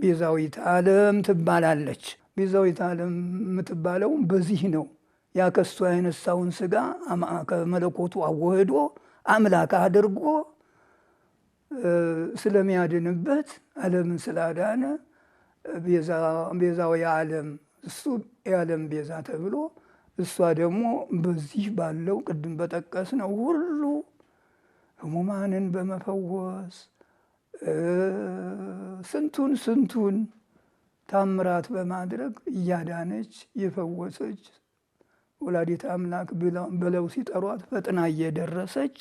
ቤዛዊት ዓለም ትባላለች። ቤዛዊት ዓለም የምትባለው በዚህ ነው። ያ ከሷ የነሳውን ሥጋ ከመለኮቱ አዋህዶ አምላክ አድርጎ ስለሚያድንበት ዓለምን ስላዳነ ቤዛዊ ዓለም እሱ የዓለም ቤዛ ተብሎ እሷ ደግሞ በዚህ ባለው ቅድም በጠቀስነው ሁሉ ሕሙማንን በመፈወስ ስንቱን ታምራት በማድረግ እያዳነች የፈወሰች ወላዲተ አምላክ ብለው ሲጠሯት ፈጥና እየደረሰች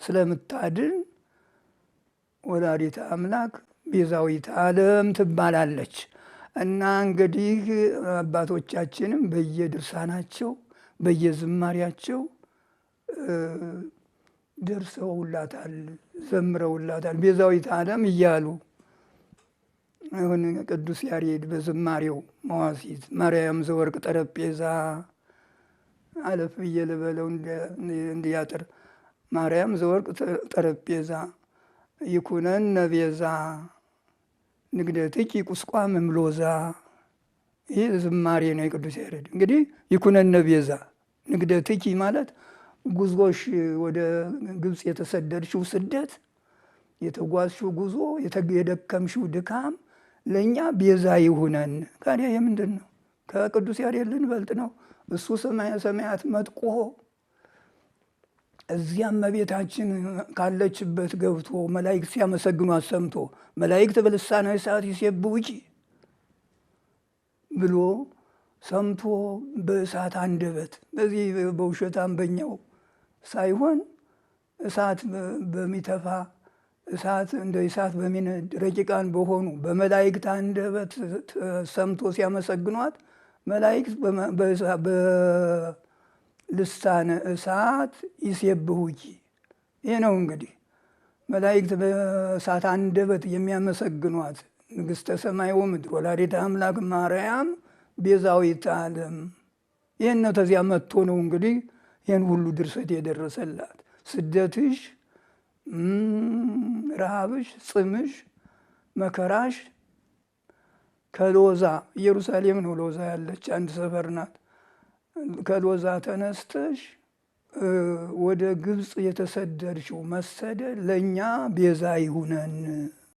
ስለምታድን ወላዲተ አምላክ ቤዛዊት ዓለም ትባላለች። እና እንግዲህ አባቶቻችንም በየድርሳናቸው በየዝማሪያቸው ደርሰውላታል፣ ዘምረውላታል ቤዛዊት ዓለም እያሉ። አሁን ቅዱስ ያሬድ በዝማሬው መዋሥዕት ማርያም ዘወርቅ ጠረጴዛ አለፍ ብዬ ልበለው እንዲያጥር ማርያም ዘወርቅ ጠረጴዛ ይኩነነ ቤዛ ንግደትኪ ቁስቋም እምሎዛ። ይህ ዝማሬ ነው የቅዱስ ያሬድ። እንግዲህ ይኩነነ ቤዛ ንግደትኪ ማለት ጉዞሽ ወደ ግብፅ የተሰደድሽው ስደት፣ የተጓዝሽው ጉዞ፣ የደከምሽው ድካም ለእኛ ቤዛ ይሁነን። ታዲያ የምንድን ነው? ከቅዱስ ያሬድ ልንበልጥ ነው? እሱ ሰማየ ሰማያት መጥቆ እዚያም እመቤታችን ካለችበት ገብቶ መላእክት ሲያመሰግኗት ሰምቶ መላእክት በልሳነ እሳት ይሴብሑኪ ብሎ ሰምቶ በእሳት አንደበት በዚህ በውሸታም በኛው ሳይሆን እሳት በሚተፋ እሳት እንደ እሳት በሚነድ ረቂቃን በሆኑ በመላእክት አንደበት ሰምቶ ሲያመሰግኗት መላእክት በልሳነ እሳት ይሴብሑኪ። ይህ ነው እንግዲህ መላእክት በእሳት አንደበት የሚያመሰግኗት ንግሥተ ሰማይ ወምድር ወላዲተ አምላክ ማርያም ቤዛዊተ ዓለም። ይህን ነው ተዚያ መጥቶ ነው እንግዲህ ይህን ሁሉ ድርሰት የደረሰላት። ስደትሽ፣ ረሃብሽ፣ ጽምሽ፣ መከራሽ ከሎዛ ኢየሩሳሌም ነው ሎዛ ያለች አንድ ሰፈር ናት። ከሎዛ ተነስተሽ ወደ ግብፅ የተሰደድሽው መሰደድ ለእኛ ቤዛ ይሁነን